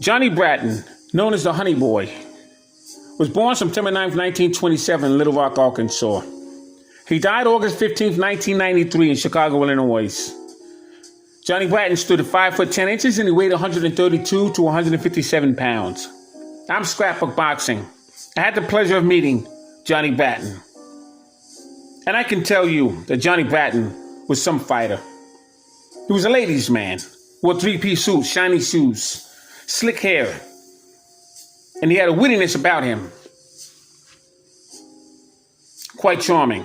Johnny Bratton, known as the Honey Boy, was born September 9, 1927 in Little Rock, Arkansas. He died August 15, 1993 in Chicago, Illinois. Johnny Bratton stood at 5 foot 10 inches and he weighed 132 to 157 pounds. I'm Scrapbook Boxing. I had the pleasure of meeting Johnny Bratton. And I can tell you that Johnny Bratton was some fighter. He was a ladies' man, wore three-piece suits, shiny shoes, slick hair, and he had a wittiness about him. Quite charming.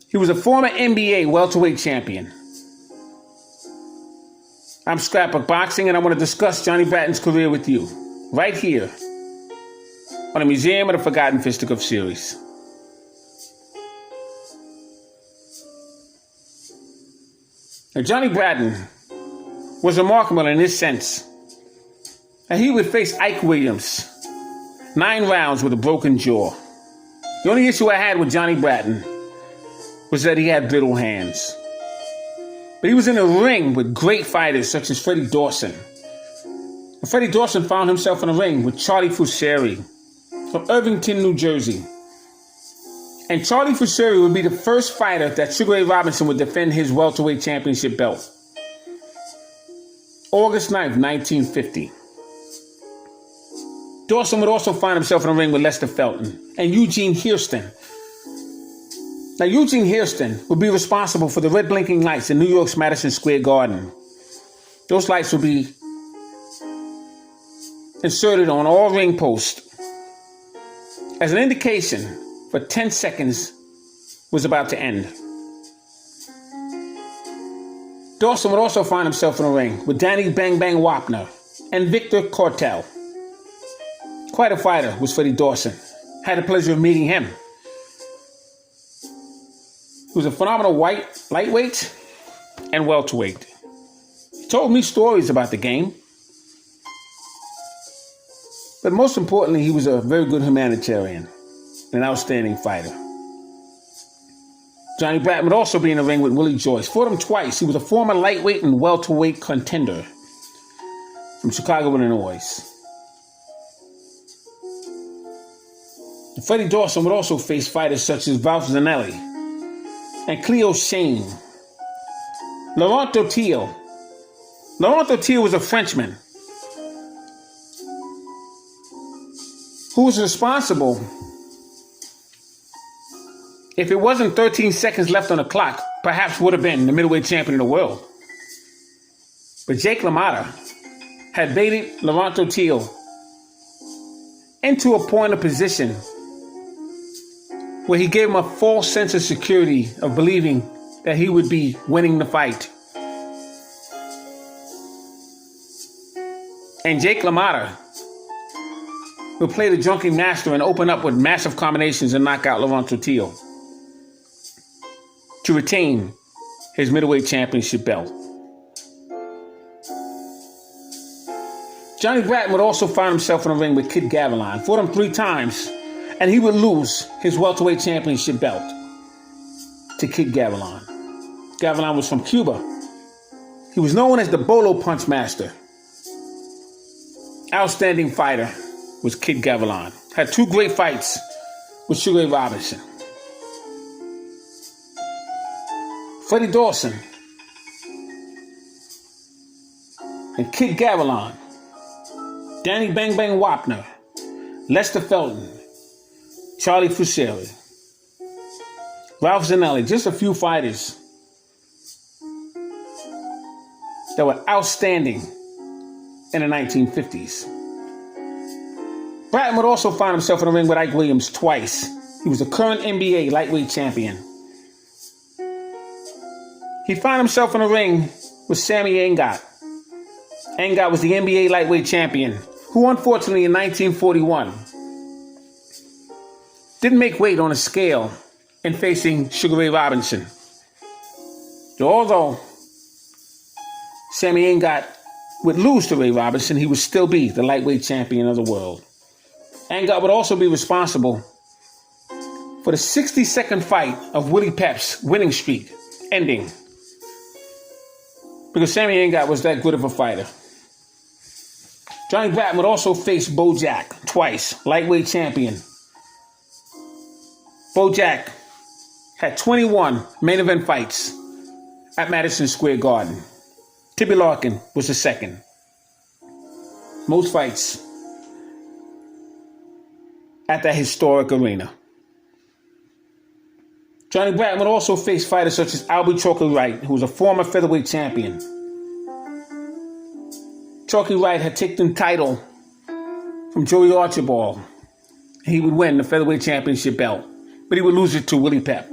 He was a former NBA welterweight champion. I'm Scrapbook Boxing, and I want to discuss Johnny Bratton's career with you, right here, on the Museum of the Forgotten Fisticuffs series. Now, Johnny Bratton was remarkable in this sense. And he would face Ike Williams 9 rounds with a broken jaw. The only issue I had with Johnny Bratton was that he had brittle hands. But he was in a ring with great fighters such as Freddy Dawson. And Freddy Dawson found himself in a ring with Charlie Fusari from Irvington, New Jersey. And Charlie Fusari would be the first fighter that Sugar Ray Robinson would defend his welterweight championship belt. August 9th, 1950. Dawson would also find himself in a ring with Lester Felton and Eugene Hairston. Now, Eugene Hairston would be responsible for the red blinking lights in New York's Madison Square Garden. Those lights would be inserted on all ring posts as an indication for 10 seconds was about to end. Dawson would also find himself in a ring with Danny Bang Bang Wapner and Victor Cortell. Quite a fighter was Freddy Dawson. Had the pleasure of meeting him. He was a phenomenal lightweight and welterweight. He told me stories about the game. But most importantly, he was a very good humanitarian, an outstanding fighter. Johnny Bratton would also be in the ring with Willie Joyce. Fought him twice. He was a former lightweight and welterweight contender from Chicago, Illinois. And Freddy Dawson would also face fighters such as Ralph Zanelli and Cleo Shane. Laurent Dottier. Laurent Dottier was a Frenchman who was responsible. If it wasn't 13 seconds left on the clock, perhaps would have been the middleweight champion of the world. But Jake LaMotta had baited Laurent Dottier into a point of position where he gave him a false sense of security of believing that he would be winning the fight. And Jake LaMotta would play the drunken master and open up with massive combinations and knock out Laurent Dottier to retain his middleweight championship belt. Johnny Bratton would also find himself in a ring with Kid Gavilan. Fought him 3 times, and he would lose his welterweight championship belt to Kid Gavilan. Gavilan was from Cuba. He was known as the Bolo Punch Master. Outstanding fighter was Kid Gavilan. Had 2 great fights with Sugar Ray Robinson. Freddy Dawson and Kid Gavilan, Danny Bang Bang Wapner, Lester Felton, Charlie Fusari, Ralph Zanelli, just a few fighters that were outstanding in the 1950s. Bratton would also find himself in a ring with Ike Williams twice. He was the current NBA lightweight champion. He found himself in a ring with Sammy Engat. Engat was the NBA lightweight champion, who unfortunately in 1941 didn't make weight on a scale in facing Sugar Ray Robinson. So although Sammy Engat would lose to Ray Robinson, he would still be the lightweight champion of the world. Engat would also be responsible for the 60-second fight of Willie Pep's winning streak ending because Sammy Ingat was that good of a fighter. Johnny Bratton would also face Bo Jack twice, lightweight champion. Bo Jack had 21 main event fights at Madison Square Garden. Tibby Larkin was the second. Most fights at that historic arena. Johnny Bratton would also face fighters such as Albie Chalky Wright, who was a former featherweight champion. Chalky Wright had taken the title from Joey Archibald. He would win the featherweight championship belt, but he would lose it to Willie Pep.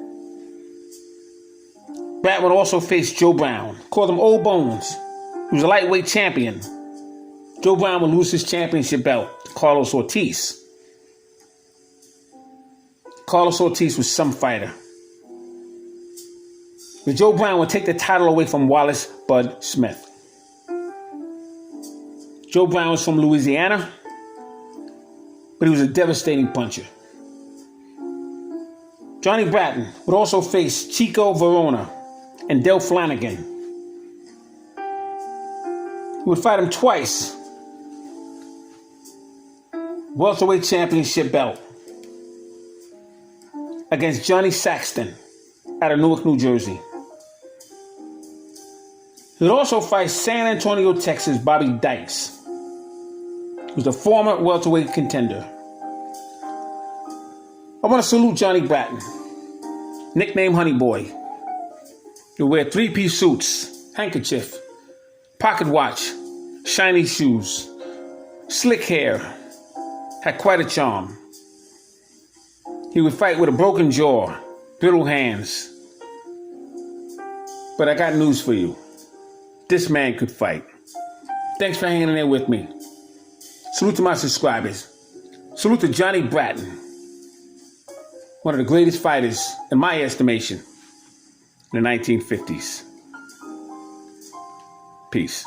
Bratton would also face Joe Brown, called him Old Bones. He was a lightweight champion. Joe Brown would lose his championship belt to Carlos Ortiz. Carlos Ortiz was some fighter. But Joe Brown would take the title away from Wallace Bud Smith. Joe Brown was from Louisiana, but he was a devastating puncher. Johnny Bratton would also face Chico Verona and Del Flanagan. He would fight him twice. Welterweight championship belt against Johnny Saxton out of Newark, New Jersey. He would also fight San Antonio, Texas, Bobby Dykes, who was the former welterweight contender. I want to salute Johnny Bratton, nicknamed Honey Boy. He would wear three-piece suits, handkerchief, pocket watch, shiny shoes, slick hair, had quite a charm. He would fight with a broken jaw, brittle hands. But I got news for you. This man could fight. Thanks for hanging in there with me. Salute to my subscribers. Salute to Johnny Bratton, one of the greatest fighters, in my estimation, in the 1950s. Peace.